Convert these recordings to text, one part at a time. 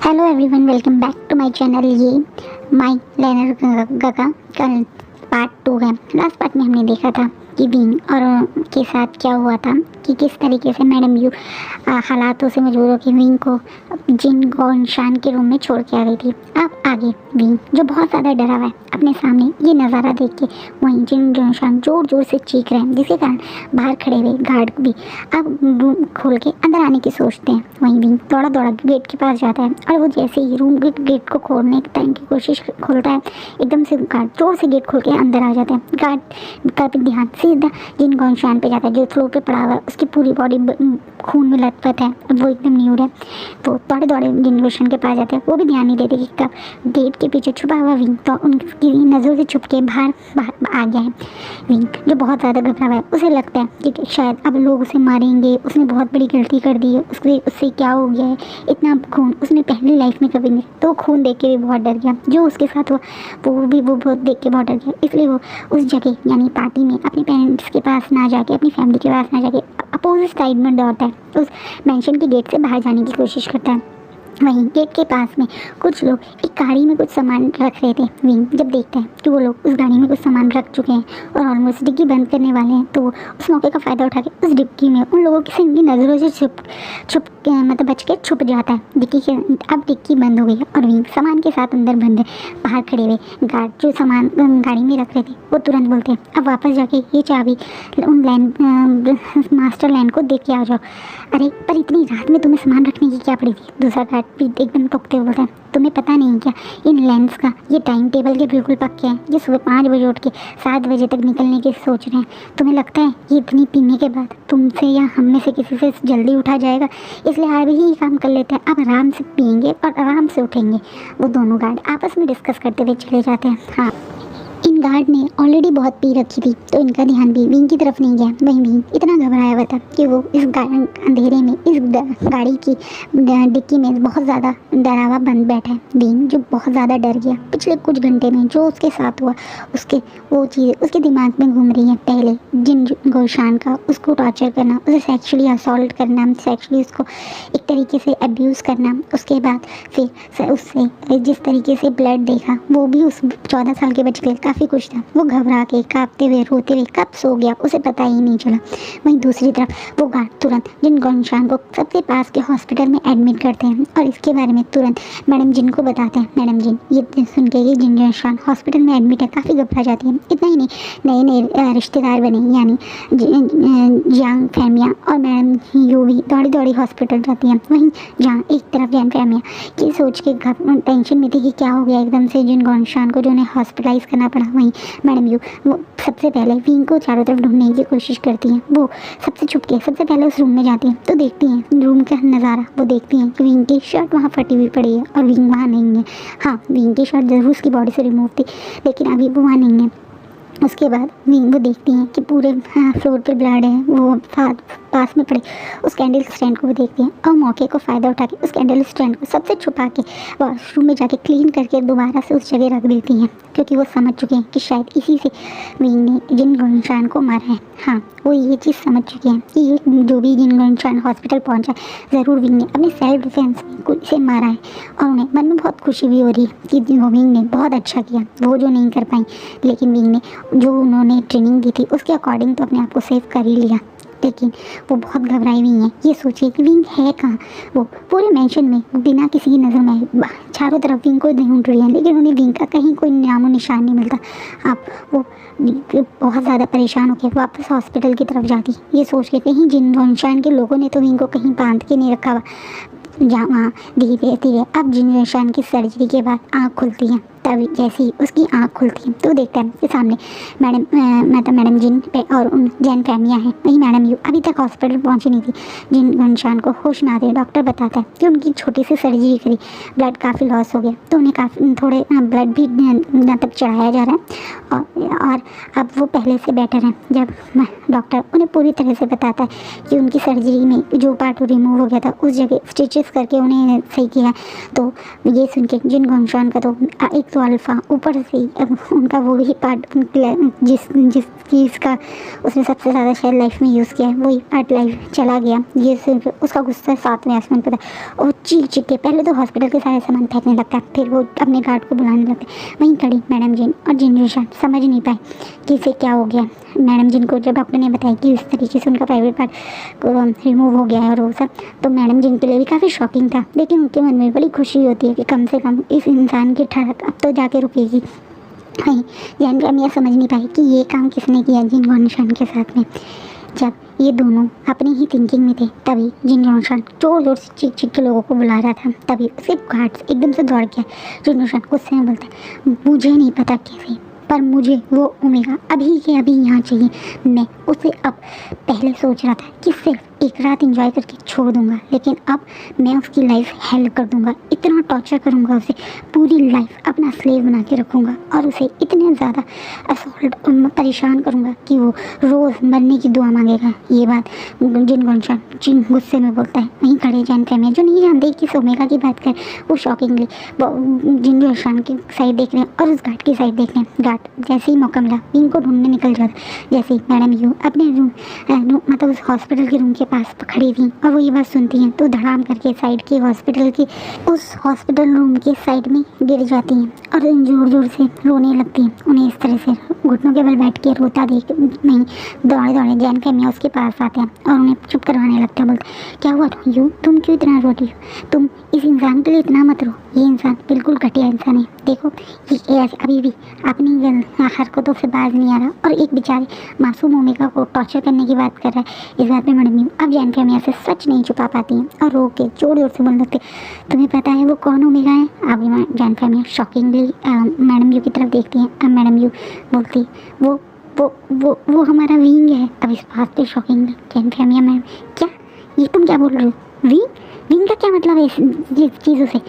Hello everyone, welcome back to my channel. ये my learner गगा का पार्ट 2 है। लास्ट पार्ट में हमने देखा था कि विंग और के साथ क्या हुआ था कि किस तरीके से मैडम यू हालातों से मजबूर होकर विंग को जिन गोनशान के रूम में छोड़ के आ गई थी। अब आगे विंग जो बहुत ज़्यादा डरा हुआ है अपने सामने ये नज़ारा देख के वहीं जिन गोनशान ज़ोर ज़ोर से चीख रहे हैं, जिसके कारण बाहर खड़े हुए गार्ड भी अब रूम खोल के अंदर आने की सोचते हैं। वहीं विंग दौड़ा दौड़ा गेट के पास जाता है और वो जैसे ही रूम के गेट को खोलने के टाइम की कोशिश खोलता है, एकदम से गार्ड जोर से गेट खोल के अंदर आ जाता है। गार्ड का भी ध्यान सीधा जिन गोनशान पे जाता है जो फ्लोर पे पड़ा हुआ है। उसकी पूरी बॉडी खून में लथपथ है, वो एकदम न्यूड है। वो दौड़े दौड़े जिन गोनशान के पास जाते हैं। वो भी ध्यान नहीं देते कि कब गेट के पीछे छुपा हुआ विंग तो उनकी नज़रों से छुप के बाहर आ गया है। विंग जो बहुत ज़्यादा घबरा हुआ है, उसे लगता है कि शायद अब लोग उसे मारेंगे, उसने बहुत बड़ी गलती कर दी है, उससे क्या हो गया है, इतना खून उसने पहली लाइफ में कभी नहीं। तो खून देख के भी बहुत डर गया। जो उसके साथ हुआ वो बहुत देख के बहुत डर गया। इसलिए वो उस जगह यानी पार्टी में अपने पेरेंट्स के पास ना जाके, अपनी फैमिली के पास ना जाके अपोजिट साइड में दौड़ता है। उस मेंशन के गेट से बाहर जाने की कोशिश करता है। वहीं गेट के पास में कुछ लोग एक गाड़ी में कुछ सामान रख रहे थे। विंग जब देखता है कि वो लोग उस गाड़ी में कुछ सामान रख चुके हैं और ऑलमोस्ट डिग्गी बंद करने वाले हैं, तो वो उस मौके का फ़ायदा उठा के उस डिग्गी में उन लोगों की उनकी नज़रों से मतलब बच के छुप जाता है। डिग्गी के अब डिग्गी बंद हो गई है और विंग सामान के साथ अंदर बंद है। बाहर खड़े हुए गार्ड जो सामान गाड़ी में रख रहे थे वो तुरंत बोलते हैं अब वापस जाके ये चाबी उन मास्टर लैंड को देख के आ जाओ। अरे पर इतनी रात में तुम्हें सामान रखने की क्या पड़ी थी? दूसरा गार्ड भी एकदम टोकते हुए बोलता है तुम्हें पता नहीं क्या इन लैंड्स का ये टाइम टेबल के बिल्कुल पक्के हैं। ये सुबह 5 बजे उठ के 7 बजे तक निकलने की सोच रहे हैं। तुम्हें लगता है ये इतनी पीने के बाद तुमसे या हम में से किसी से जल्दी उठा जाएगा? इसलिए आज ही काम कर लेते हैं। अब आराम से पियेंगे और आराम से उठेंगे। वो दोनों गार्ड आपस में डिस्कस करते हुए चले जाते हैं। हाँ, इन गार्ड ने ऑलरेडी बहुत पी रखी थी तो इनका ध्यान भी विंग की तरफ नहीं गया। वहीं विंग इतना घबराया हुआ था कि वो इस अंधेरे में इस गाड़ी की डिक्की में बहुत ज़्यादा डरा हुआ बंद बैठा है। विंग जो बहुत ज़्यादा डर गया पिछले कुछ घंटे में जो उसके साथ हुआ, वो चीज़ उसके दिमाग में घूम रही है। पहले जिन गोनशान का उसको टॉर्चर करना, उसे सेक्सुअली असॉल्ट करना, सेक्सुअली उसको एक तरीके से अब्यूज़ करना, उसके बाद फिर उससे जिस तरीके से ब्लड देखा वो भी उस 14 साल के बच्चे के लिए काफ़ी कुछ था। वो घबरा के काँपते हुए रोते हुए कब सो गया उसे पता ही नहीं चला। वहीं दूसरी तरफ वो गार्ड तुरंत जिन गोनशान को सबसे पास के हॉस्पिटल में एडमिट करते हैं और इसके बारे में तुरंत मैडम जिन को बताते हैं। मैडम जिन ये सुन के जिन गोनशान हॉस्पिटल में एडमिट है काफ़ी घबरा जाती है। इतना ही नहीं, नए नए रिश्तेदार बने यानी जियांग फैमिया और मैडम यू भी दौड़ी दौड़ी हॉस्पिटल जाती हैं। वहीं जहाँ एक तरफ जियांग फैमिया की सोच के टेंशन में थी कि क्या हो गया एकदम से जिन गोनशान को जो उन्हें हॉस्पिटलाइज करना पड़ा। वहीं मैडम यू वो सबसे पहले विंग को चारों तरफ ढूंढने की कोशिश करती हैं। वो सबसे पहले उस रूम में जाती हैं तो देखती हैं रूम का नज़ारा। वो देखती हैं कि विंग की शर्ट वहाँ फटी हुई पड़ी है और विंग वहाँ नहीं है। हाँ, विंग की शर्ट ज़रूर उसकी बॉडी से रिमूव थी लेकिन अभी वो वहाँ नहीं है। उसके बाद विंग वो देखती हैं कि पूरे फ्लोर पे ब्लड है। वो पास में पड़े उस कैंडल स्टैंड को वो देखती हैं और मौके को फ़ायदा उठा के उस कैंडल स्टैंड को सबसे छुपा के वॉशरूम में जाके क्लीन करके दोबारा से उस जगह रख देती हैं, क्योंकि वो समझ चुके हैं कि शायद इसी से विंग ने जिन गोनशान को मारा है। हाँ, वो ये चीज़ समझ चुके हैं कि ये जो भी जिन गोनशान हॉस्पिटल पहुँचा ज़रूर विंग ने अपने सेल्फ डिफेंस में इसे मारा है। और उन्हें मन में बहुत खुशी भी हो रही है कि विंग ने बहुत अच्छा किया, वो जो नहीं कर पाई लेकिन विंग ने जो उन्होंने ट्रेनिंग दी थी उसके अकॉर्डिंग तो अपने आप को सेव कर ही लिया। लेकिन वो बहुत घबराई हुई हैं। ये सोचिए कि विंग है कहाँ। वो पूरे मेंशन में बिना किसी की नज़र में चारों तरफ विंग को ढूंढ रही हैं लेकिन उन्हें विंग का कहीं कोई नामो निशान नहीं मिलता। अब वो बहुत ज़्यादा परेशान होकर वापस हॉस्पिटल की तरफ जाती, ये सोच के कहीं जिन गोनशान के लोगों ने तो विंग को कहीं बांध के नहीं रखा हुआ। जहाँ वहाँ धीरे धीरे अब जिन गोनशान की सर्जरी के बाद आँख खुलती है। तभी जैसे ही उसकी आँख खुलती है तो देखता है कि सामने मैडम जिन पे और उन जैन फैमिलियाँ हैं। वही मैडम यू अभी तक हॉस्पिटल पहुँची नहीं थी। जिन गोनशान को होश ना आते डॉक्टर बताता है कि उनकी छोटी सी सर्जरी करी, ब्लड काफ़ी लॉस हो गया तो उन्हें काफ़ी थोड़े ब्लड भी तब चढ़ाया जा रहा है और अब वो पहले से बेटर हैं। जब डॉक्टर उन्हें पूरी तरह से बताता है कि उनकी सर्जरी में जो पार्ट रिमूव हो गया था उस जगह स्टिचेस करके उन्हें सही किया, तो ये सुन के जिन गोनशान का तो एक तो अल्फ़ा, ऊपर से उनका वो ही पार्ट जिस चीज़ का उसने सबसे ज़्यादा शायद लाइफ में यूज़ किया है वही पार्ट लाइफ चला गया। ये सिर्फ उसका गुस्सा 7वें आसमान पर था। और चीख के पहले तो हॉस्पिटल के सारे सामान फेंकने लगता है, फिर वो अपने गार्ड को बुलाने लगते। वहीं खड़ी मैडम जिन और जिन समझ नहीं पाए कि इसे क्या हो गया। मैडम जिन को जब डॉक्टर ने बताया कि इस तरीके से उनका प्राइवेट पार्ट रिमूव हो गया है और वो सब, तो मैडम जिन के लिए भी काफ़ी शॉकिंग था। लेकिन उनके मन में बड़ी खुशी होती है कि कम से कम इस इंसान की ठड़क अब तो जाके रुकेगी। वहीं जैन फैमिली समझ नहीं पाई कि ये काम किसने किया जिन गौनशान के साथ में। जब ये दोनों अपनी ही थिंकिंग में थे तभी जिन गौनशान जोर जोर से चीख चीख के लोगों को बुला रहा था। तभी उसके गार्ड्स एकदम से दौड़ गया। जिन गौनशान गुस्से में बोलते, मुझे नहीं पता कैसे, पर मुझे वो ओमेगा अभी के अभी यहाँ चाहिए। मैं उसे अब पहले सोच रहा था कि सिर्फ एक रात एंजॉय करके छोड़ दूंगा, लेकिन अब मैं उसकी लाइफ हेल कर दूंगा। इतना टॉर्चर करूंगा उसे, पूरी लाइफ अपना स्लेव बना के रखूंगा और उसे इतने ज़्यादा असॉल्ट परेशान करूंगा कि वो रोज़ मरने की दुआ मांगेगा। ये बात जिन गौनशान जिन गुस्से में बोलता है। वहीं खड़े जैन फैमिली जो नहीं जानते कि ओमेगा की बात करें, वो शॉकिंगली जिन गौनशान की साइड देख रहे हैं और उस गार्ड की साइड देख रहे हैं। गार्ड जैसे ही मौका मिला इनको ढूंढने निकल जाता। जैसे ही मैडम यू अपने रूम मतलब उस हॉस्पिटल के रूम के पास खड़ी थी और वो ये बात सुनती हैं तो धड़ाम करके साइड के हॉस्पिटल की उस हॉस्पिटल रूम के साइड में गिर जाती हैं और जोर जोर से रोने लगती हैं। उन्हें इस तरह से घुटनों के बल बैठ के रोता देख नहीं दौड़े दौड़े जैन फैमिली उसके पास आते हैं और उन्हें चुप करवाने लगते हैं। बोलते, क्या हुआ यू, तुम क्यों इतना रो रही हो? तुम इस इंसान के लिए इतना मत रो, ये इंसान बिल्कुल घटिया इंसान है। देखो ये अभी भी अपनी हरकतों से बाज नहीं आ रहा और एक बेचारे मासूम ओमेगा को टॉर्चर करने की बात कर रहा है। इस बात में मैडम यू अब जैन फैमिली से सच नहीं छुपा पाती हैं और रो के जोर जोर से बोलने लगते, तुम्हें पता है वो कौन ओमेगा है? अब Jain family shockingly madam you की तरफ देखती हैं। अब मैडम यू बोलती, वो हमारा विंग है। अब इस बात पे शॉकिंगली जैन फैमिली मैम, क्या ये तुम क्या बोल रहे हो? विंग का क्या मतलब है इस चीज़ों से?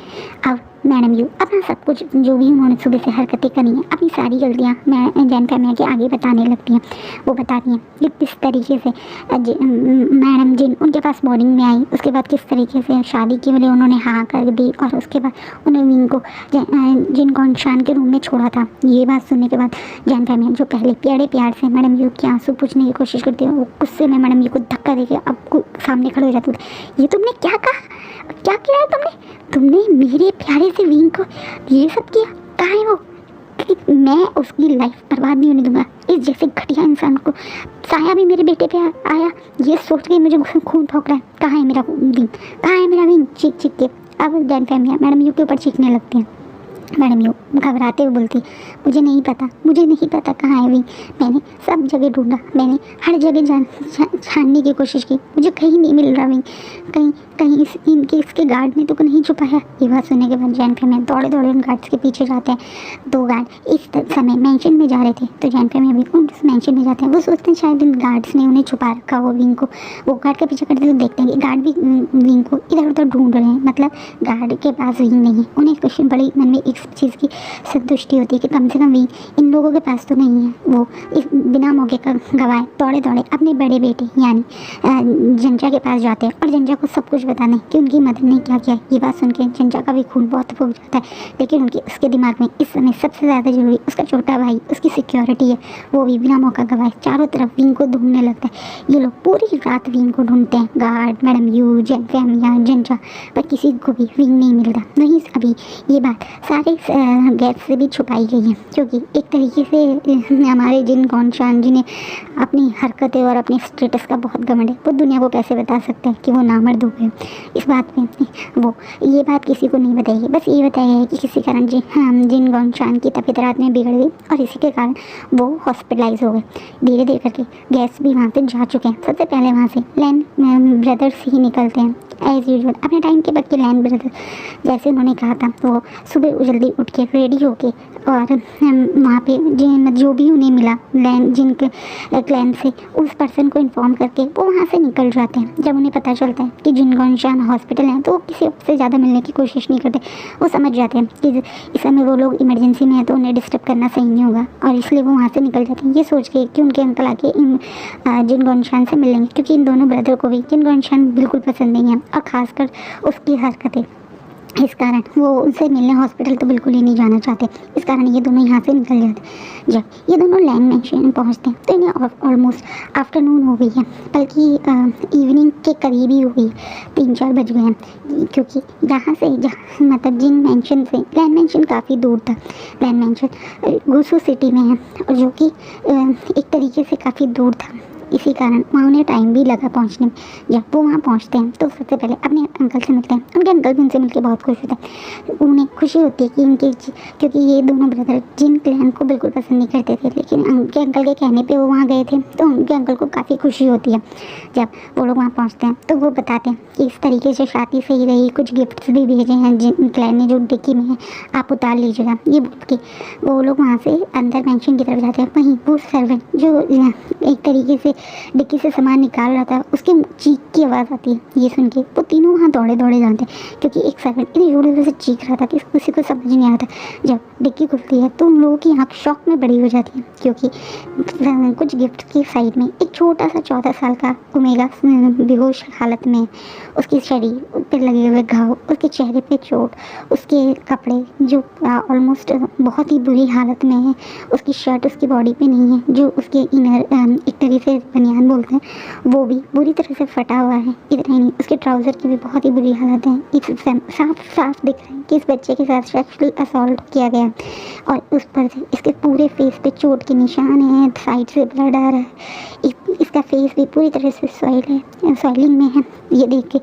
अब मैडम यू अपना सब कुछ जो भी उन्होंने सुबह से हरकतें करी हैं अपनी सारी गलतियाँ मैं जैन फैमिली के आगे बताने लगती हैं। वो बताती हैं कि किस तरीके से मैडम जिन उनके पास मॉर्निंग में आई, उसके बाद किस तरीके से शादी के लिए उन्होंने हाँ कर दी और उसके बाद उन्हें विंग को जिन गौनशान के रूम में छोड़ा था। ये बात सुनने के बाद जैन फैमिली जो पहले प्यारे प्यार से मैडम यू के आंसू पूछने की कोशिश करती है, वो गुस्से में मैडम यू को धक्का देके अब सामने खड़े हो जाते थे। ये तुमने क्या कहा, क्या किया है तुमने मेरे प्यारे से विंग को ये सब किया? कहाँ है वो? कि मैं उसकी लाइफ बर्बाद नहीं होने दूंगा। इस जैसे घटिया इंसान को साया भी मेरे बेटे पे आया, ये सोच के मुझे खून ठोक रहा है। कहाँ है मेरा विंग, कहाँ है मेरा विंग? चीख चीख के अब जैन फैमिली मैडम यू के ऊपर चीखने लगती हैं। मैडम यू घबराते हुए बोलती, मुझे नहीं पता कहाँ है विंग। मैंने सब जगह ढूंढा, मैंने हर जगह छानने की कोशिश की, मुझे कहीं नहीं मिल रहा विंग। कहीं इसके गार्ड ने तो नहीं छुपाया। ये बात सुनने के बाद जैन फैमिली दौड़े दौड़े उन गार्ड्स के पीछे जाते हैं। 2 गार्ड इस समय मेंशन में जा रहे थे तो जैन फैमिली भी उस मेंशन में जाते हैं। वो सोचते हैं शायद इन गार्ड्स ने उन्हें छुपा रखा वो विंग को। वो गार्ड का पीछे करते तो देखते हैं कि गार्ड भी विंग को इधर उधर ढूंढ रहे हैं, मतलब गार्ड के पास विंग नहीं है। उन्हें क्वेश्चन बड़ी मन में इस चीज़ की संतुष्टि होती है कि कम से कम विंग इन लोगों के पास तो नहीं है। वो इस बिना मौके का गवाए दौड़े दौड़े अपने बड़े बेटे यानी जंजा के पास जाते हैं और जंजा को सब कुछ बताने कि उनकी मदर ने क्या किया। ये बात सुन के जंजा का भी खून बहुत फूक जाता है, लेकिन उसके दिमाग में इस समय सबसे ज़्यादा जरूरी उसका छोटा भाई, उसकी सिक्योरिटी है। वो भी बिना मौका गवाए चारों तरफ विंग को ढूंढने लगता है। ये लोग पूरी रात विंग को ढूंढते हैं, guard, madam you, Jain family, जंजा, पर किसी को भी विंग नहीं मिलता। नहीं, अभी ये बात सारे गैस से भी छुपाई गई है, क्योंकि एक तरीके से हमारे जिन गौनशान जिन्हें अपनी हरकतें और अपने स्टेटस का बहुत घमंड है, वो दुनिया को कैसे बता सकते हैं कि वो नामर्द हो गए। इस बात में वो ये बात किसी को नहीं बताई है, बस ये बताया है कि किसी कारण जिन गौनशान की तबीयत रात में बिगड़ गई और इसी के कारण वो हॉस्पिटलाइज हो गए। धीरे धीरे करके गैस भी वहाँ से जा चुके हैं। सबसे पहले वहाँ से लैन ब्रदर्स ही निकलते हैं एज़ यूजुअल अपने टाइम के बच्चे। लैन ब्रदर्स जैसे उन्होंने कहा था वो सुबह जल्दी उठ के रेडी होके और वहाँ पे जो भी उन्हें मिला लैन जिनके क्लैन से उस पर्सन को इन्फॉर्म करके वो वहाँ से निकल जाते हैं। जब उन्हें पता चलता है कि जिन गौनशान हॉस्पिटल हैं तो वो किसी से ज़्यादा मिलने की कोशिश नहीं करते। वो समझ जाते हैं कि इस समय वो लोग इमरजेंसी में है तो उन्हें डिस्टर्ब करना सही नहीं होगा और इसलिए वो वहाँ से निकल जाते हैं, ये सोच के कि उनके अंकल आके जिन गौनशान से मिलेंगे, क्योंकि इन दोनों ब्रदर को भी जिन गौनशान बिल्कुल पसंद नहीं है और ख़ासकर उसकी हरकतें। इस कारण वो उनसे मिलने हॉस्पिटल तो बिल्कुल ही नहीं जाना चाहते। इस कारण ये दोनों यहाँ से निकल जाते। जब ये दोनों लैंड मैंशन पहुँचते हैं तो इन्हें ऑलमोस्ट आफ्टरनून हो गई है, बल्कि इवनिंग के करीब ही हो गई, 3-4 बज गए हैं। क्योंकि यहाँ से जहाँ मतलब जिन मैंशन से, लैंड मैंशन काफ़ी दूर था, लैंड मैंशन गुसू सिटी में है और जो कि एक तरीके से काफ़ी दूर था। इसी कारण वहाँ उन्हें टाइम भी लगा पहुँचने में। जब वो वहाँ पहुँचते हैं तो सबसे पहले अपने अंकल से मिलते हैं। उनके अंकल भी उनसे मिलकर बहुत खुश होते हैं। उन्हें खुशी होती है कि क्योंकि ये दोनों ब्रदर जिन क्लैन को बिल्कुल पसंद नहीं करते थे, लेकिन उनके अंकल के कहने पे वो वहाँ गए थे, तो उनके अंकल को काफ़ी खुशी होती है। जब वो लोग वहाँ पहुँचते हैं तो वो बताते हैं कि इस तरीके से शादी सही रही, कुछ गिफ्ट्स भी भेजे हैं जिन क्लैन ने जो डिक्की में है, आप उतार लीजिएगा। ये बोल के वो लोग वहाँ से अंदर मैंशन की तरफ जाते हैं। वहीं वो सर्वेंट जो एक तरीके से डिक्की से सामान निकाल रहा था, उसके चीख की आवाज़ आती है। ये सुन के वो तीनों वहाँ दौड़े दौड़े जाते हैं, क्योंकि एक सर्वेंट इतनी जोर जोर से चीख रहा था कि किसी को समझ नहीं आता। जब डिक्की खुलती है तो उन लोगों की आँख शॉक में बड़ी हो जाती है, क्योंकि कुछ गिफ्ट की साइड में एक छोटा सा 14 साल का ओमेगा बेहोश हालत में, उसके शरीर पर लगे हुए घाव, उसके चेहरे पे चोट, उसके कपड़े जो ऑलमोस्ट बहुत ही बुरी हालत में है, उसकी शर्ट उसकी बॉडी पे नहीं है, जो उसके इनर एक तरीके से बनियान बोलते हैं वो भी बुरी तरह से फटा हुआ है। इतना ही नहीं, उसके ट्राउज़र की भी बहुत ही बुरी हालत है। साफ साफ दिख रहा है कि इस बच्चे के साथ सेक्सुअल असॉल्ट किया गया और उस पर से इसके पूरे फेस पे चोट के निशान हैं, साइड से ब्लड आ रहा है, इसका फेस भी पूरी तरह से सॉइलिंग में है। ये देख के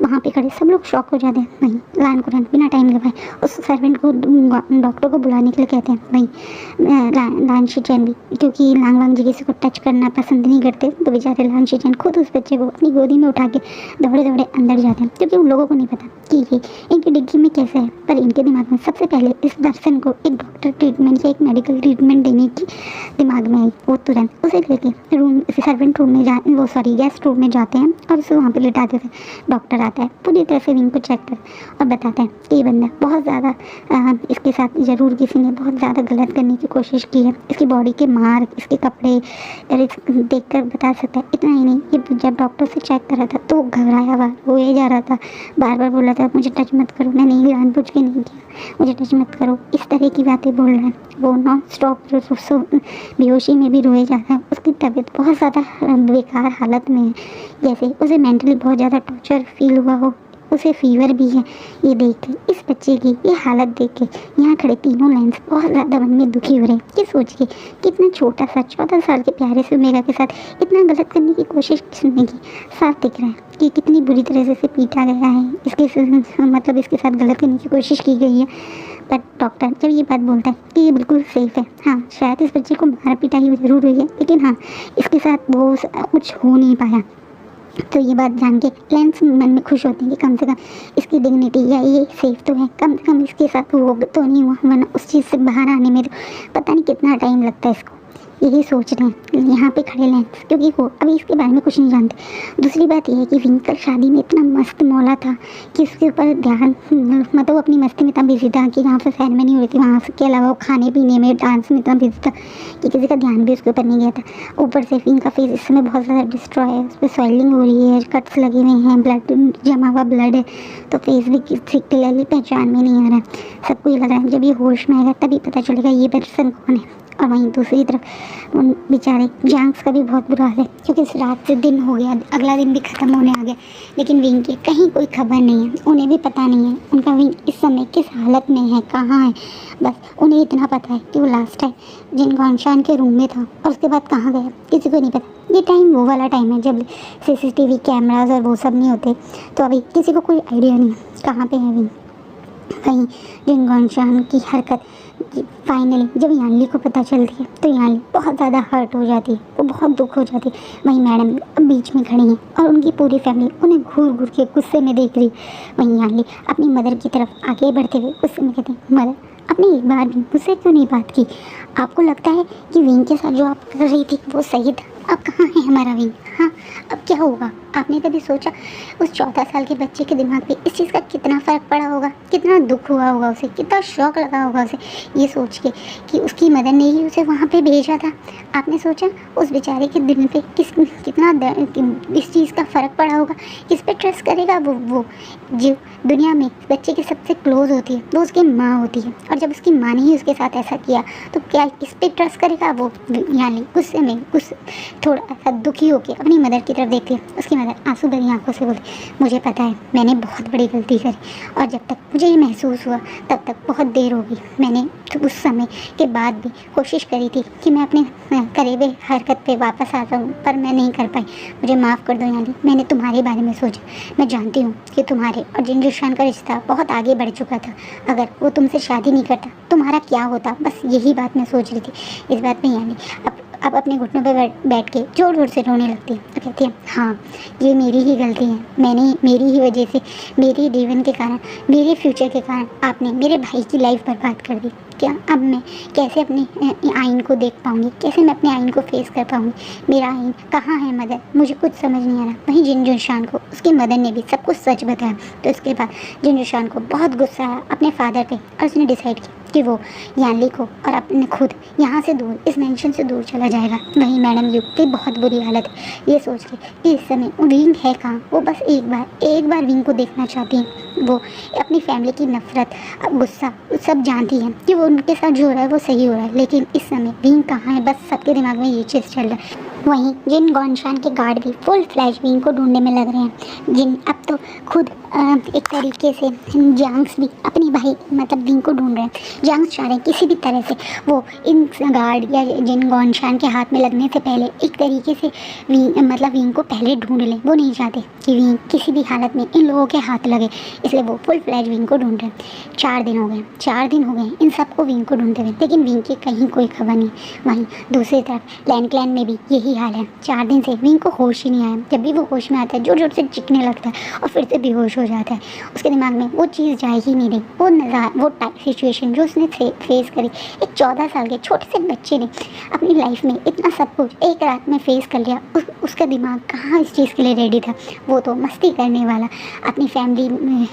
वहाँ पे खड़े सब लोग शॉक हो जाते हैं। वहीं लान कुरान बिना टाइम लगाए उस सर्वेंट को डॉक्टर को बुलाने के लिए कहते हैं। वहीं लान शिचैन भी, क्योंकि लांग वांग जी किसी को टच करना पसंद नहीं करते, तो बेचारे लान शिचैन खुद उस बच्चे को अपनी गोदी में उठा के दौड़े दौड़े अंदर जाते हैं, क्योंकि उन लोगों को नहीं पता कि ये इनकी डिग्गी में कैसे है। पर इनके दिमाग में सबसे पहले इस दर्शन को एक डॉक्टर ट्रीटमेंट या एक मेडिकल ट्रीटमेंट देने की दिमाग में आई। वो तुरंत उसे लेके सर्वेंट रूम में गेस्ट रूम में जाते हैं और उसे वहाँ पे लिटा देते हैं। डॉक्टर आता है, पूरी तरह से विंग को चेक कर और बताते हैं कि ये बंदा बहुत ज़्यादा इसके साथ ज़रूर किसी ने बहुत ज़्यादा गलत करने की कोशिश की है। इसकी बॉडी के मार्क, इसके कपड़े देख कर बता सकता है। इतना ही नहीं, ये जब डॉक्टर से चेक कर रहा था तो घबराया हुआ रोए जा रहा था, बार बार बोला था मुझे टच मत करो, मैंने ये जानबूझ के नहीं किया, मुझे टच मत करो, इस तरह की बातें बोल रहा है। वो नॉन स्टॉप बेहोशी में भी रोए जा रहा है। उसकी तबीयत बहुत ज़्यादा बेकार हालत में है, जैसे उसे मेंटली बहुत ज़्यादा टॉर्चर फील हुआ हो, उसे फीवर भी है। ये देख के, इस बच्चे की ये हालत देख के यहाँ खड़े तीनों लेंस बहुत ज़्यादा मन में दुखी हो रहे हैं। ये सोच के कितना छोटा सा 14 साल के प्यारे से ओमेगा के साथ इतना गलत करने की कोशिश किसने की। साफ दिख रहा है कि कितनी बुरी तरह से इसे पीटा गया है, मतलब इसके साथ गलत करने की कोशिश की गई है। पर डॉक्टर जब ये बात बोलता है कि ये बिल्कुल सेफ़ है, हाँ शायद इस बच्चे को मार पिटाई ज़रूर हुई है, लेकिन हाँ इसके साथ वो कुछ हो नहीं पाया। तो ये बात जान के लेंस मन में खुश होती है कि कम से कम इसकी डिग्निटी या ये सेफ तो है, कम से कम इसके साथ वो तो नहीं हुआ, वरना उस चीज़ से बाहर आने में तो पता नहीं कितना टाइम लगता है इसको। यही सोच रहे हैं यहाँ पे खड़े लेंस, क्योंकि वो अभी इसके बारे में कुछ नहीं जानते। दूसरी बात यह है कि विंकल शादी में इतना मस्त मौला था कि उसके ऊपर ध्यान, मतलब वो अपनी मस्ती में इतना बिजी था कि जहाँ पर सेरेमनी हो रही थी वहाँ के अलावा वो खाने पीने में, डांस में इतना बिजी था कि किसी का ध्यान भी उसके ऊपर नहीं गया था। ऊपर से विंक का फेस इस समय बहुत ज़्यादा डिस्ट्रॉय है, उस पर सॉइलिंग हो रही है, कट्स लगे हुए हैं, ब्लड जमा हुआ ब्लड है, तो फेस भी क्लियरली पहचान में नहीं आ रहा है। सबको ये लग रहा है जब ये होश में आएगा तभी पता चलेगा ये पर्सन कौन है। और वहीं दूसरी तरफ उन बेचारे जैंक्स का भी बहुत बुरा हाल है, क्योंकि इस रात से दिन हो गया, अगला दिन भी ख़त्म होने आ गया, लेकिन विंग की कहीं कोई खबर नहीं है। उन्हें भी पता नहीं है उनका विंग इस समय किस हालत में है, कहाँ है। बस उन्हें इतना पता है कि वो लास्ट टाइम जिन गॉनशान के रूम में था और उसके बाद कहाँ गया किसी को नहीं पता। ये टाइम वो वाला टाइम है जब CCTV कैमराज और वो सब नहीं होते, तो अभी किसी को कोई आइडिया नहीं है कहाँ पर है विंग। वहीं जिन गॉनशान की हरकत फाइनली जब यानली को पता चलती है तो यानली बहुत ज़्यादा हर्ट हो जाती है, वो बहुत दुख हो जाती है। वहीं मैडम अब बीच में खड़ी हैं और उनकी पूरी फैमिली उन्हें घूर घूर के गुस्से में देख रही। वहीं यानली अपनी मदर की तरफ आगे बढ़ते हुए गुस्से में कहते हैं, मदर आपने एक बार भी मुझसे क्यों नहीं बात की? आपको लगता है कि विंग के साथ जो आप कर रही थी वो सही था? अब कहाँ है हमारा विंग? हाँ अब क्या होगा? आपने कभी सोचा उस 14 साल के बच्चे के दिमाग पे इस चीज़ का कितना फ़र्क पड़ा होगा, कितना दुख हुआ होगा उसे, कितना शौक लगा होगा उसे ये सोच के कि उसकी मदर ने ही उसे वहाँ पे भेजा था। आपने सोचा उस बेचारे के दिल पे कितना इस चीज़ का फ़र्क पड़ा होगा, किस पे ट्रस्ट करेगा वो जो दुनिया में बच्चे के सबसे क्लोज़ होती है वो उसकी माँ होती है, और जब उसकी माँ ने ही उसके साथ ऐसा किया तो क्या किस पे ट्रस्ट करेगा वो? यानी गुस्से थोड़ा सा दुखी होकर अपनी मदर की तरफ देखती है। उसकी मदर आंसू भरी आंखों से बोली, मुझे पता है मैंने बहुत बड़ी गलती करी, और जब तक मुझे ये महसूस हुआ तब तक बहुत देर हो गई। मैंने तो उस समय के बाद भी कोशिश करी थी कि मैं अपने करे हुए हरकत पे वापस आ जाऊँ, पर मैं नहीं कर पाई। मुझे माफ़ कर दो यानी, मैंने तुम्हारे बारे में सोचा। मैं जानती हूँ कि तुम्हारे और जिनजुशान का रिश्ता बहुत आगे बढ़ चुका था। अगर वो तुमसे शादी नहीं करता तुम्हारा क्या होता, बस यही बात मैं सोच रही थी। इस बात में यानी अब अपने घुटनों पर बैठ के ज़ोर ज़ोर से रोने लगती है तो कहती है, हाँ ये मेरी ही गलती है, मेरी ही वजह से, मेरे जीवन के कारण, मेरे फ्यूचर के कारण आपने मेरे भाई की लाइफ बर्बाद कर दी। क्या अब मैं कैसे अपने आइन को देख पाऊँगी, कैसे मैं अपने आइन को फेस कर पाऊँगी? मेरा आइन कहाँ है मदर? मुझे कुछ समझ नहीं आ रहा। वहीं जिनजुशान को उसकी मदर ने भी सब कुछ सच बताया, तो इसके बाद जिनजुशान को बहुत गुस्सा आया अपने फादर पे, और उसने डिसाइड किया कि वो यानली को और अपने खुद यहाँ से दूर, इस मेंशन से दूर चला जाएगा। वहीं मैडम युग की बहुत बुरी हालत है, ये सोच के कि इस समय विंग है कहाँ। वो बस एक बार विंग को देखना चाहती है। वो अपनी फैमिली की नफरत, गुस्सा सब जानती है कि वो उनके साथ जो हो रहा है वो सही हो रहा है, लेकिन इस समय विंग कहाँ है, बस सबके दिमाग में ये चीज़ चल रहा है। वहीं जिन गॉनशान के गार्ड भी फुल फ्लैश विंग को ढूंढने में लग रहे हैं। जिन अब तो खुद एक तरीके से जांग्स भी अपनी भाई मतलब विंग को ढूंढ रहे हैं। जांग्स चाह रहे हैं किसी भी तरह से वो इन गार्ड या जिन गॉनशान के हाथ में लगने से पहले एक तरीके से विंग को पहले ढूंढ लें। वो नहीं चाहते कि विंग किसी भी हालत में इन लोगों के हाथ लगे, इसलिए वो फुल फ्लैश विंग को ढूंढ रहे हैं। 4 दिन हो गए इन सबको विंग को ढूंढते हुए, लेकिन विंग की कहीं कोई खबर नहीं। वहीं दूसरी तरफ लैंड क्लैन में भी यही हाल है। 4 दिन से विंग को होश ही नहीं आया। जब भी वो होश में आता है जोर जोर से चिकने लगता है और फिर से बेहोश हो जाता है। उसके दिमाग में वो चीज़ जा ही नहीं रही, वो सिचुएशन जो उसने फेस करी। एक 14 साल के छोटे से बच्चे ने अपनी लाइफ में इतना सब कुछ एक रात में फेस कर लिया। उसका दिमाग कहाँ इस चीज़ के लिए रेडी था। वो तो मस्ती करने वाला, अपनी फैमिली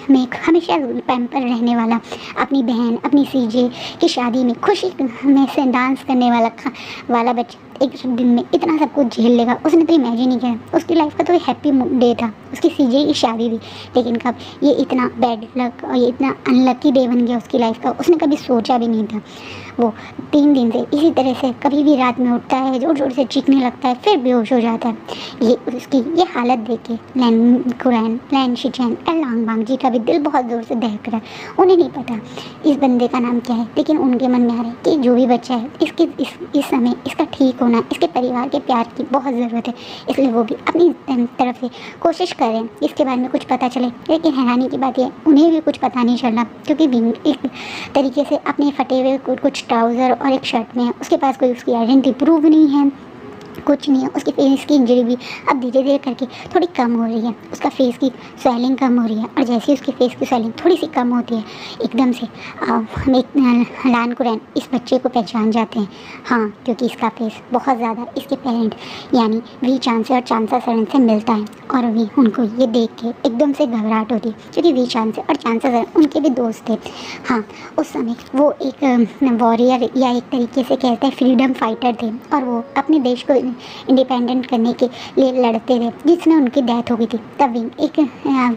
में हमेशा पैम्पर रहने वाला, अपनी बहन अपनी सीजे की शादी में खुशी में से डांस करने वाला बच्चा एक दिन में इतना सब कुछ झेल लेगा, उसने तो इमेजिन नहीं किया। उसकी लाइफ का तो हैप्पी डे था, उसकी सीजे की शादी थी, लेकिन कब ये इतना बैड लक और ये इतना अनलकी डे बन गया उसकी लाइफ का, उसने कभी सोचा भी नहीं था। वो 3 दिन से इसी तरह से कभी भी रात में उठता है, जोर जोर से चीखने लगता है, फिर बेहोश हो जाता है। उसकी ये हालत देख के लैन शिचैन और लांगबांग जी का भी दिल बहुत ज़ोर से दहक रहा है। उन्हें नहीं पता इस बंदे का नाम क्या है, लेकिन उनके मन में आ रहा है कि जो भी बच्चा है इस समय इसका ठीक होना, इसके परिवार के प्यार की बहुत ज़रूरत है। इसलिए वो भी अपनी तरफ से कोशिश कर रहे हैं इसके बारे में कुछ पता चले। लेकिन हैरानी की बात है उन्हें भी कुछ पता नहीं चल रहा, क्योंकि विंग एक तरीके से अपने फटे हुए कुछ ट्राउज़र और एक शर्ट में है। उसके पास कोई उसकी आइडेंटिटी प्रूफ नहीं है, कुछ नहीं है। उसके फेस की इंजरी भी अब धीरे धीरे करके थोड़ी कम हो रही है। उसका फेस की स्वेलिंग कम हो रही है, और जैसे ही उसकी फेस की स्वेलिंग थोड़ी सी कम होती है एकदम से हम एक लैन कुरैन इस बच्चे को पहचान जाते हैं। हाँ, क्योंकि इसका फेस बहुत ज़्यादा इसके पेरेंट यानी वी चांसे और चांसा सरण से मिलता है, और वी उनको ये देख के एकदम से घबराहट होती है, क्योंकि वी चांसे और चांसा सरण उनके भी दोस्त थे। हाँ, उस समय वो एक वॉरियर या एक तरीके से कहते हैं फ्रीडम फाइटर थे, और वो अपने देश को इंडिपेंडेंट करने के लिए लड़ते थे, जिसमें उनकी डेथ हो गई थी। तब विंग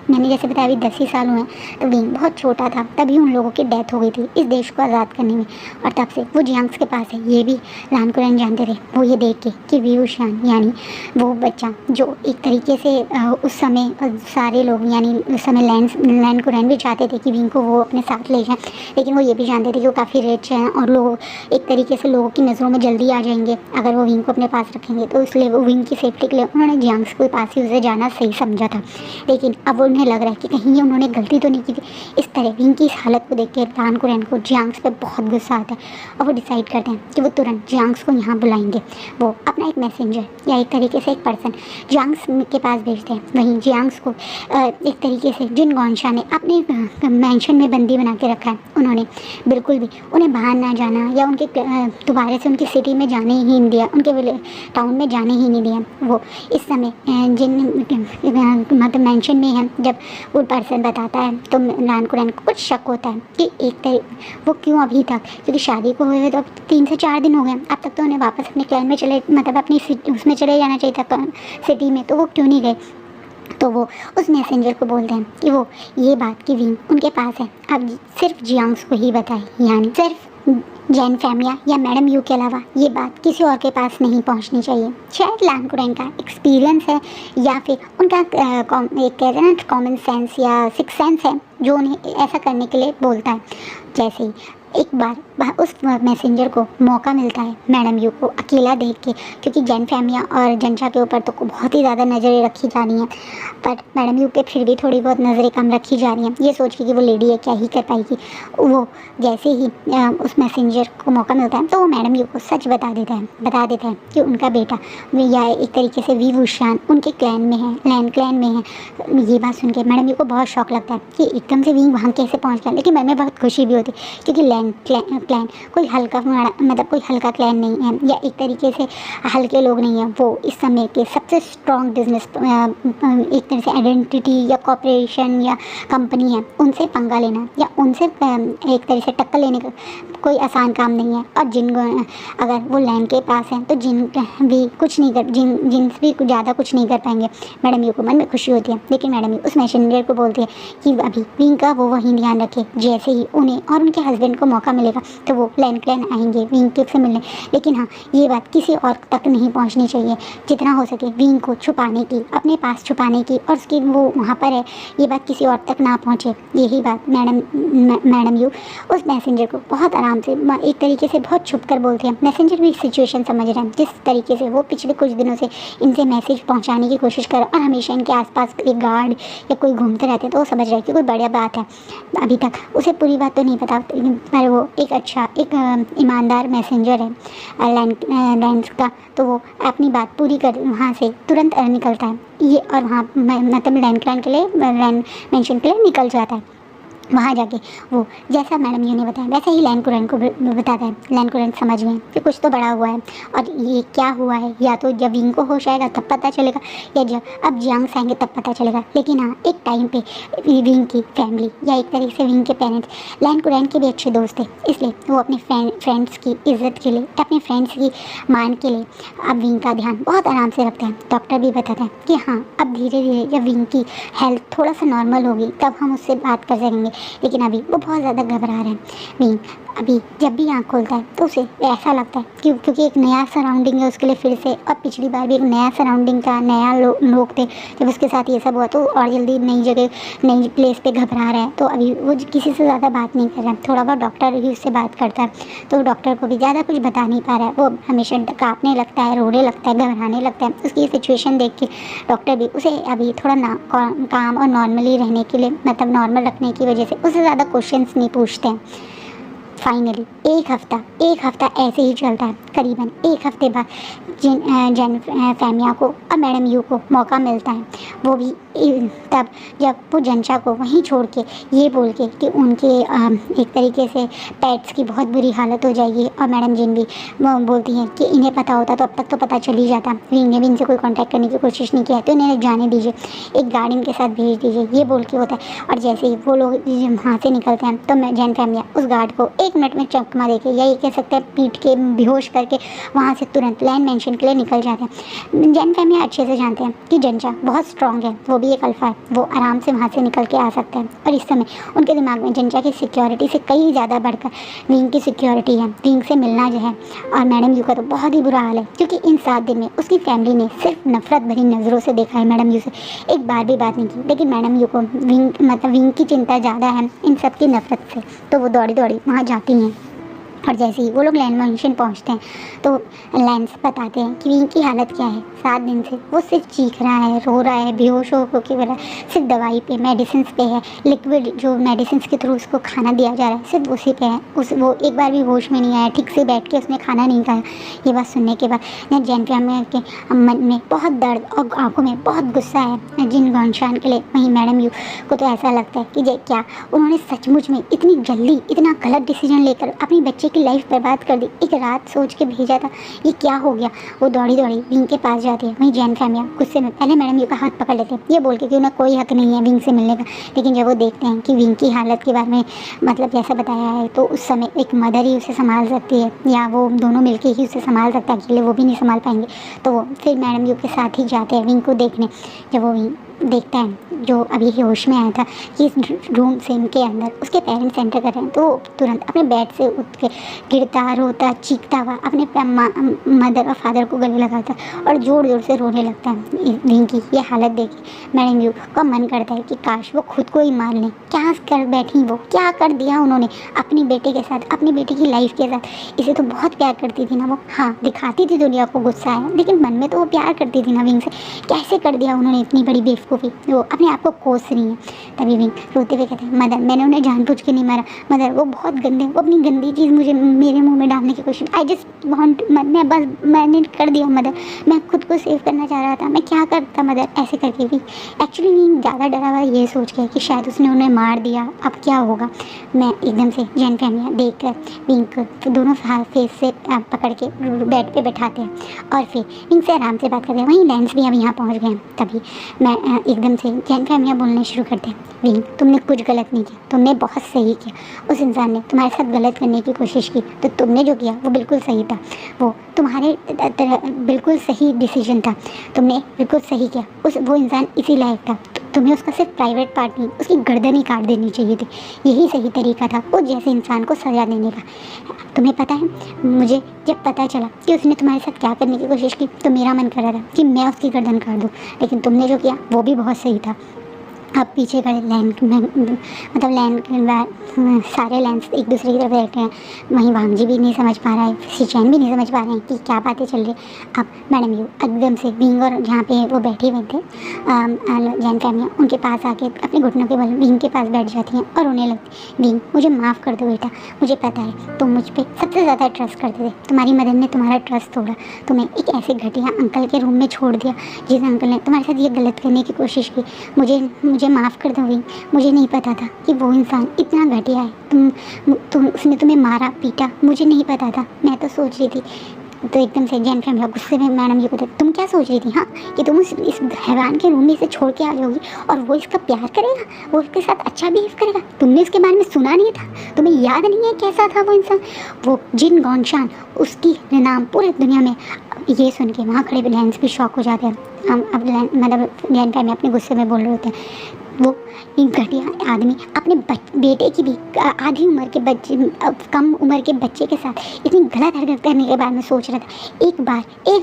मैंने जैसे बताया अभी 10 ही साल हुए हैं, तो विंग बहुत छोटा था, तभी उन लोगों की डेथ हो गई थी इस देश को आज़ाद करने में। और तब से वो जियांग्स के पास है, ये भी लान कुरैन जानते थे। वो ये देख के कि वीवूशान यानी वो बच्चा जो एक तरीके से उस समय सारे लोग यानी उस समय लैन कुरैन भी चाहते थे कि विंग को वो अपने साथ ले जाएं, लेकिन वो ये भी जानते थे कि वो काफ़ी रिच हैं और लोग एक तरीके से लोगों की नज़रों में जल्दी आ जाएंगे अगर वो विंग को अपने पास रखेंगे। तो इसलिए वो विंग की सेफ्टी के लिए उन्होंने जियांग्स के पास ही उसे जाना सही समझा था। लेकिन अब उन्हें लग रहा है कि कहीं ये उन्होंने गलती तो नहीं की थी। इस तरह विंग की इस हालत को देख के लान कुरैन को जियांग्स पे बहुत गुस्सा आता है, और वो डिसाइड करते हैं कि वो तुरंत जियांग्स को यहाँ बुलाएंगे। वो अपना एक मैसेंजर या एक तरीके से एक पर्सन जियांग्स के पास भेजते हैं। वहीं जियांग्स को एक तरीके से जिन गॉनशा ने अपने मैंशन में बंदी बना के रखा है, उन्होंने बिल्कुल भी उन्हें बाहर ना जाना या उनके दोबारा से उनकी सिटी में जाने ही नहीं दिया, उनके टाउन में जाने ही नहीं दिया। वो इस समय जिन मतलब मेंशन में है, जब वो पर्सन बताता है तो लैन को कुछ शक होता है कि वो क्यों अभी तक, क्योंकि शादी को हुए तो अब 3 से 4 दिन हो गए, अब तक तो उन्हें वापस अपने क्लैन में चले मतलब अपनी उसमें चले जाना चाहिए था सिटी में, तो वो क्यों नहीं गए। तो वो उस मैसेंजर को बोलते हैं कि वो ये बात की विंग उनके पास है, अब सिर्फ जियांग्स को ही बताए, यानी सिर्फ जैन फैमिया या मैडम यू के अलावा ये बात किसी और के पास नहीं पहुंचनी चाहिए। शायद लैन कुरैन का एक्सपीरियंस है या फिर उनका एक कहते हैं ना कॉमन सेंस या सिक्स सेंस है जो उन्हें ऐसा करने के लिए बोलता है। जैसे ही एक बार उस मैसेंजर को मौका मिलता है मैडम यू को अकेला देख के, क्योंकि जैन फैमिया और जनशा के ऊपर तो बहुत ही ज़्यादा नज़रें रखी जा रही हैं, पर मैडम यू पे फिर भी थोड़ी बहुत नज़रें कम रखी जा रही हैं, ये सोच के कि वो लेडी है क्या ही कर पाएगी। वो जैसे ही उस मैसेंजर को मौका मिलता है तो वो मैडम यू को सच बता देता है कि उनका बेटा या एक तरीके से वी वुशान उनके क्लैन में है, लैन क्लैन में है। ये बात सुन के मैडम यू को बहुत शौक लगता है कि एकदम से वी वहाँ कैसे पहुँच गया, लेकिन मन में बहुत खुशी भी होती है क्योंकि क्लैन कोई हल्का मतलब कोई हल्का क्लैन नहीं है या एक तरीके से हल्के लोग नहीं हैं। वो इस समय के सबसे स्ट्रॉन्ग बिजनेस एक तरह से आइडेंटिटी या कॉर्पोरेशन या कंपनी है, उनसे पंगा लेना या उनसे एक तरह से टक्कर लेने का कोई आसान काम नहीं है। और जिन अगर वो लैंड के पास हैं तो जिन भी कुछ नहीं कर जिन भी ज़्यादा कुछ नहीं कर पाएंगे। मैडम यू को मन में खुशी होती है, लेकिन मैडम यू उस मैसेंजर को बोलती है कि अभी विंग का वो वहीं ध्यान रखे, जैसे ही उन्हें और उनके हस्बैंड को मौका मिलेगा तो वो लैंड क्लैन आएंगे विंग के से मिलने। लेकिन हाँ, ये बात किसी और तक नहीं पहुंचनी चाहिए, जितना हो सके विंग को छुपाने की, अपने पास छुपाने की, और उसकी वो वहाँ पर है ये बात किसी और तक ना पहुँचे। यही बात मैडम यू उस मैसेंजर को बहुत आराम से एक तरीके से बहुत छुप कर बोलते हैं। मैसेंजर भी सिचुएशन समझ रहे हैं, जिस तरीके से वो पिछले कुछ दिनों से इनसे मैसेज पहुँचाने की कोशिश कर और हमेशा इनके आसपास एक गार्ड या कोई घूमते रहते हैं, तो वो समझ रहे हैं कि कोई बढ़िया बात है। अभी तक उसे पूरी बात तो नहीं पता, पर वो एक अच्छा एक ईमानदार मैसेंजर है लैंड का, तो वो अपनी बात पूरी कर वहाँ से तुरंत निकलता है ये, और वहाँ मतलब लैंड क्लैन के लिए लैंड मेंशन के लिए निकल जाता है। वहाँ जाके वो जैसा मैडम यू ने बताया वैसा ही लैंड कुरैन को बताता है। लैंड कुरैन समझ गए कि कुछ तो बड़ा हुआ है, और ये क्या हुआ है या तो जब विंग को होश आएगा तब पता चलेगा, या जब अब जियांग्स आएंगे तब पता चलेगा। लेकिन हाँ, एक टाइम पे विंग की फैमिली या एक तरीके से विंग के पेरेंट्स लैंड कुरैन के भी अच्छे दोस्त थे, इसलिए वो अपने फ्रेंड्स की इज्जत के लिए, अपने फ्रेंड्स की मान के लिए अब विंग का ध्यान बहुत आराम से रखते हैं। डॉक्टर भी बताता है कि हाँ, अब धीरे धीरे जब विंग की हेल्थ थोड़ा सा नॉर्मल होगी तब हम उससे बात कर सकेंगे, लेकिन अभी वो बहुत ज़्यादा घबरा रहे हैं। विंग अभी जब भी आँख खोलता है तो उसे ऐसा लगता है कि क्योंकि एक नया सराउंडिंग है उसके लिए फिर से, और पिछली बार भी एक नया सराउंडिंग का नया लोग थे जब उसके साथ ये सब हुआ, तो और जल्दी नई जगह नई प्लेस पे घबरा रहा है। तो अभी वो किसी से ज़्यादा बात नहीं कर रहा है, थोड़ा बहुत डॉक्टर ही उससे बात करता है, तो डॉक्टर को भी ज़्यादा कुछ बता नहीं पा रहा है। वो हमेशा काँपने लगता है, रोने लगता है, घबराने लगता है। उसकी सिचुएशन देख के डॉक्टर भी उसे अभी थोड़ा ना काम और नॉर्मली रहने के लिए, मतलब नॉर्मल रखने की वजह से उसे ज़्यादा क्वेश्चंस नहीं पूछते हैं। फाइनली एक हफ़्ता ऐसे ही चलता है। करीबन एक हफ़्ते बाद जैन फैमिया को और मैडम यू को मौका मिलता है, वो भी तब जब वो जनशा को वहीं छोड़ के ये बोल के कि उनके एक तरीके से पेट्स की बहुत बुरी हालत हो जाएगी, और मैडम जिन भी बोलती हैं कि इन्हें पता होता तो अब तक तो पता चल ही जाता, विंग ने भी इनसे कोई कांटेक्ट करने की कोशिश नहीं किया, तो इन्हें जाने दीजिए, एक गार्ड इनके साथ भेज दीजिए, ये बोल के होता है। और जैसे ही वो लोग वहाँ से निकलते हैं तो मैं जैन फैमिया उस गार्ड को 1 मिनट में चकमा देके या ये कह सकते हैं पीट के बेहोश करके वहाँ से तुरंत लैंड मेंशन के लिए निकल जाते हैं। जैन फैमिया अच्छे से जानते हैं कि जनशा बहुत स्ट्रॉन्ग है, वो भी एक अल्फा है, वो आराम से वहाँ से निकल के आ सकता है, और इस समय उनके दिमाग में जनशा की सिक्योरिटी से कई ज़्यादा बढ़कर विंग की सिक्योरिटी है, विंग से मिलना जो है। और मैडम यू का तो बहुत ही बुरा हाल है, क्योंकि इन 7 दिन में उसकी फैमिली ने सिर्फ नफरत भरी नज़रों से देखा है मैडम यू से, एक बार भी बात नहीं की। लेकिन मैडम यू को विंग की चिंता ज़्यादा है इन सब की नफरत से, तो वो दौड़ी वहाँ जाती हैं। और जैसे ही वो लोग लैंड मेंशन पहुँचते हैं तो लैंस बताते हैं कि विंग की हालत क्या है। 7 दिन से वो सिर्फ चीख रहा है, रो रहा है, बेहोश हो के वजह सिर्फ दवाई पे, मेडिसिन पे है, लिक्विड जो मेडिसिन के थ्रू उसको खाना दिया जा रहा है सिर्फ उसी पे है। वो एक बार भी होश में नहीं आया, ठीक से बैठ के उसने खाना नहीं खाया। ये बात सुनने के बाद जैन फैमिया के मन में बहुत दर्द और आंखों में बहुत गुस्सा है जिन गौनशान के लिए। वहीं मैडम यू को तो ऐसा लगता है कि क्या उन्होंने सचमुच में इतनी जल्दी इतना गलत डिसीजन लेकर अपनी बच्चे की लाइफ बर्बाद कर दी, एक रात सोच के भेजा था, ये क्या हो गया। वो दौड़ी दौड़ी विंग के पास जाती है। वहीं जैन फैमिली गुस्से में पहले मैडम यू का हाथ पकड़ लेते हैं, ये बोल के कि उन्हें कोई हक नहीं है विंग से मिलने का। लेकिन जब वो देखते हैं कि विंग की हालत के बारे में मतलब जैसा बताया है, तो उस समय एक मदर ही उसे संभाल सकती है, या वो दोनों मिलके ही उसे संभाल सकता है, अकेले वो भी नहीं संभाल पाएंगे। तो वो फिर मैडम यू के साथ ही जाते हैं विंग को देखने। जब वो विंग देखता है जो अभी होश में आया था कि इस रूम से इनके अंदर उसके पेरेंट्स एंटर कर रहे हैं, तो तुरंत अपने बेड से उठ के गिरता रोता चीखता हुआ अपने मदर और फादर को गले लगाता और ज़ोर ज़ोर से रोने लगता है। विंग की ये हालत देखी मैडम यू का मन करता है कि काश वो खुद को ही मार लें। क्या कर बैठी वो, क्या कर दिया उन्होंने अपनी बेटे के साथ, अपनी बेटी की लाइफ के साथ। इसे तो बहुत प्यार करती थी ना वो, हाँ दिखाती थी दुनिया को गुस्सा है, लेकिन मन में तो वो प्यार करती थी ना विंग से। कैसे कर दिया उन्होंने इतनी बड़ी बेवकूफ़ी, वो अपने आप को कोस रही है। तभी विंग रोते हुए कहते हैं मदर मैंने उन्हें जानबूझ के नहीं मारा, मदर वो बहुत गंदे, वो अपनी गंदी चीज़ मुझे मेरे मुंह में डालने की कोशिश, आई जस्ट वांट, मैंने कर दिया मदर, मैं खुद को सेव करना चाह रहा था, मैं क्या करता मदर, ऐसे करके भी। एक्चुअली विंग ज़्यादा डरा हुआ ये सोच के कि शायद उसने उन्हें मार दिया, अब क्या होगा। मैं एकदम से जैन फैमिली देख कर विंग को दोनों फेस से पकड़ के बेड पे बैठाते हैं और फिर विंग से आराम से बात करते हैं। वहीं लैंस भी अब यहाँ पहुँच गए हैं। तभी मैं एकदम से जैन फैमिली बोलने शुरू करते हैं, विंग तुमने कुछ गलत नहीं किया, तुमने बहुत सही किया। उस इंसान ने तुम्हारे साथ गलत करने की कोशिश की, तो तुमने जो किया वो बिल्कुल सही था, वो तुम्हारे बिल्कुल सही डिसीजन था, तुमने बिल्कुल सही किया। वो इंसान इसी लायक था, तुम्हें उसका सिर्फ प्राइवेट पार्ट नहीं, उसकी गर्दन ही काट देनी चाहिए थी। यही सही तरीका था उस जैसे इंसान को सजा देने का। तुम्हें पता है, मुझे जब पता चला कि उसने तुम्हारे साथ क्या करने की कोशिश की, तो मेरा मन कर रहा था कि मैं उसकी गर्दन काट दूँ, लेकिन तुमने जो किया वो भी बहुत सही था। अब पीछे खड़े लैंड मतलब लैंड सारे लैंड्स एक दूसरे की तरफ बैठे हैं। वहीं वांगजी भी नहीं समझ पा रहा है, शिचैन भी नहीं समझ पा रहे हैं कि क्या बातें चल रही। अब मैडम यू एकदम से विंग और जहाँ पे वो बैठे हुए थे जैन फैमिली, उनके पास आके अपने घुटनों के बल विंग के पास बैठ जाती हैं और रोने लगती। विंग मुझे माफ़ कर दो बेटा, मुझे पता है तुम मुझ पर सबसे ज़्यादा ट्रस्ट करते थे, तुम्हारी मदर ने तुम्हारा ट्रस्ट तोड़ा, तुम्हें एक ऐसे घटिया अंकल के रूम में छोड़ दिया जिस अंकल ने तुम्हारे साथ ये गलत करने की कोशिश की। मुझे माफ़ कर दो विंग, मुझे नहीं पता था कि वो इंसान इतना घटिया है, उसने तुम्हें मारा पीटा, मुझे नहीं पता था, मैं तो सोच रही थी। तो एकदम से जैन फैमिली गुस्से में मैडम ये कहते, तुम क्या सोच रही थी हाँ, कि तुम इस हैवान के रूम में इसे छोड़ के आ जाओगी और वो इसका प्यार करेगा, वो उसके साथ अच्छा बिहेव करेगा। तुमने उसके बारे में सुना नहीं था, तुम्हें याद नहीं है कैसा था वो इंसान, वो जिन गौनशान, उसकी नाम पूरी दुनिया में। ये सुन के वहाँ खड़े लैंस भी शॉक हो जाते हैं। अब मतलब जैन फैमिली अपने गुस्से में बोल रहे होते हैं, वो घटिया आदमी अपने बेटे की भी आधी उम्र के बच्चे, कम उम्र के बच्चे के साथ इतनी गलत हरकत करने के बारे में सोच रहा था। एक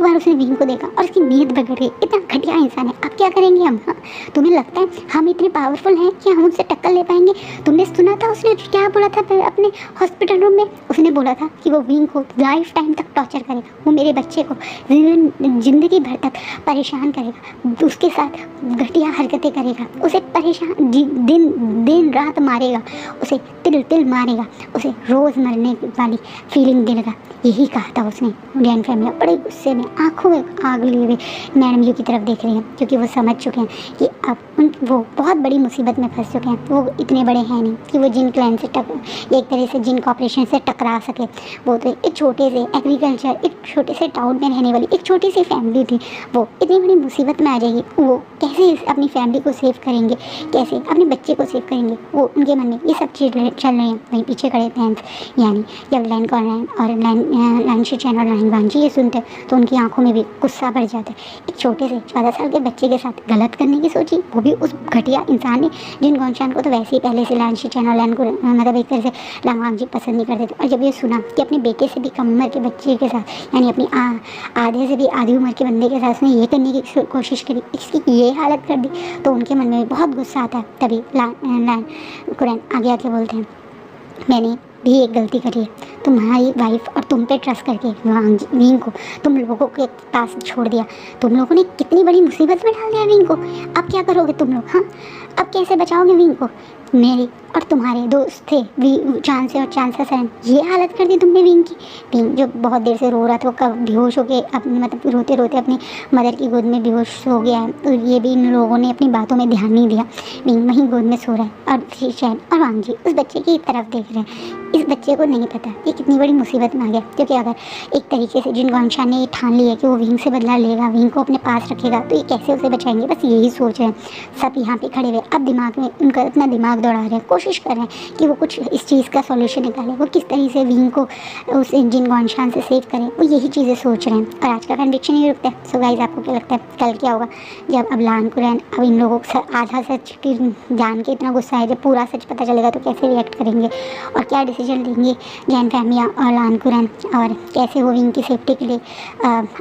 बार उसने विंग को देखा और उसकी नीयत बिगड़ गई। इतना घटिया इंसान है, अब क्या करेंगे हम। हाँ, तुम्हें लगता है हम इतने पावरफुल हैं कि हम उससे टक्कर ले पाएंगे। तुमने सुना था उसने क्या बोला था अपने हॉस्पिटल रूम में, उसने बोला था कि वो विंग को लाइफ टाइम तक टॉर्चर करेगा, वो मेरे बच्चे को ज़िंदगी भर तक परेशान करेगा, उसके साथ घटिया हरकतें करेगा, उसे परेशान दिन रात मारेगा, उसे तिल मारेगा, उसे रोज़ मरने वाली फीलिंग देगा। यही कहा था उसने। जैन फैमिली बड़े गुस्से में आंखों में आग लिए हुए मैडम यू की तरफ देख रहे हैं, क्योंकि वो समझ चुके हैं कि अब वो बहुत बड़ी मुसीबत में फंस चुके हैं। वो इतने बड़े हैं नहीं कि वो जिन क्लैन से एक तरह से जिन कॉपरेशन से टकरा सके। वो तो एक छोटे से एग्रीकल्चर, एक छोटे से टाउन में रहने वाली एक छोटी सी फैमिली थी, वो इतनी बड़ी मुसीबत में आ जाएगी। वो कैसे अपनी फैमिली को सेव करेंगे, कैसे अपने बच्चे को सेव करेंगे, वो उनके मन में ये सब चीज़ चल रही हैं। वहीं पीछे खड़े लैंस, यानी जब लैन कॉर्नर और लैन शिचैन और लैन वांगजी ये सुनते तो उनकी आंखों में भी गुस्सा भर जाता है। एक छोटे से 14 साल के बच्चे के साथ गलत करने की सोची, वो भी उस घटिया इंसान ने, जिन गौनशान को तो वैसे ही पहले से लैन शिचैन और लैन को मतलब एक तरह से लैन वांगजी पसंद नहीं करते थे। और जब ये सुना कि अपने बेटे से भी कम उम्र के बच्चे के साथ, यानी अपनी आधे से भी आधी उम्र के बंदे के साथ उसने ये करने की कोशिश करी, इसकी ये हालत कर दी, तो उनके मन में बहुत गुस्सा आता है। तभी लैन कुरैन आगे आके बोलते हैं, मैंने भी एक गलती करी है, तुम्हारी वाइफ और तुम पे ट्रस्ट करके विंग को तुम लोगों के पास छोड़ दिया। तुम लोगों ने कितनी बड़ी मुसीबत में डाल दिया विंग को। अब क्या करोगे तुम लोग, हाँ अब कैसे बचाओगे विंग को। मेरे और तुम्हारे दोस्त थे चांस और चांसेस हैं, ये हालत कर दी तुमने विंग की। विंग जो बहुत देर से रो रहा था, वो कब बेहोश हो के अपने मतलब रोते रोते अपनी मदर की गोद में बेहोश हो गया है। और ये भी इन लोगों ने अपनी बातों में ध्यान नहीं दिया। विंग वहीं गोद में सो रहा है और चैन और वांग उस बच्चे की तरफ देख रहे हैं। इस बच्चे को नहीं पता ये कितनी बड़ी मुसीबत में आ गया, क्योंकि अगर एक तरीके से जिन गुआंगशान ने ये ठान लिया कि वो विंग से बदला लेगा, विंग को अपने पास रखेगा, तो ये कैसे उसे बचाएंगे, बस यही सोच रहे हैं सब यहाँ पे खड़े हुए। अब दिमाग में उनका अपना दिमाग दौड़ा रहे हैं, कोशिश कर रहे हैं कि वो कुछ इस चीज़ का सॉल्यूशन निकालें, वो किस तरीके से विंग को उस जिन गुआंगशान से सेव करें, वो यही चीज़ें सोच रहे हैं। और आज का कन्विक्शन ही रुकता है। सो गाइस, आपको क्या लगता है कल क्या होगा, जब अब लान कुरैन अब इन लोगों को आधा सच की जान के इतना गुस्सा है, जब पूरा सच पता चलेगा तो कैसे रिएक्ट करेंगे और क्या डिसीजन लेंगे जैन फैमिया और लान कुरैन, और कैसे वो विंग की सेफ्टी के लिए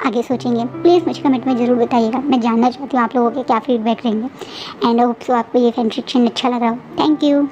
आगे सोचेंगे। प्लीज़ मुझे कमेंट में ज़रूर बताइएगा, मैं जानना चाहती हूँ आप लोगों के क्या फीडबैक रहेंगे। एंड होप सो आपको ये फैन फिक्शन अच्छा लग रहा हो। Thank you.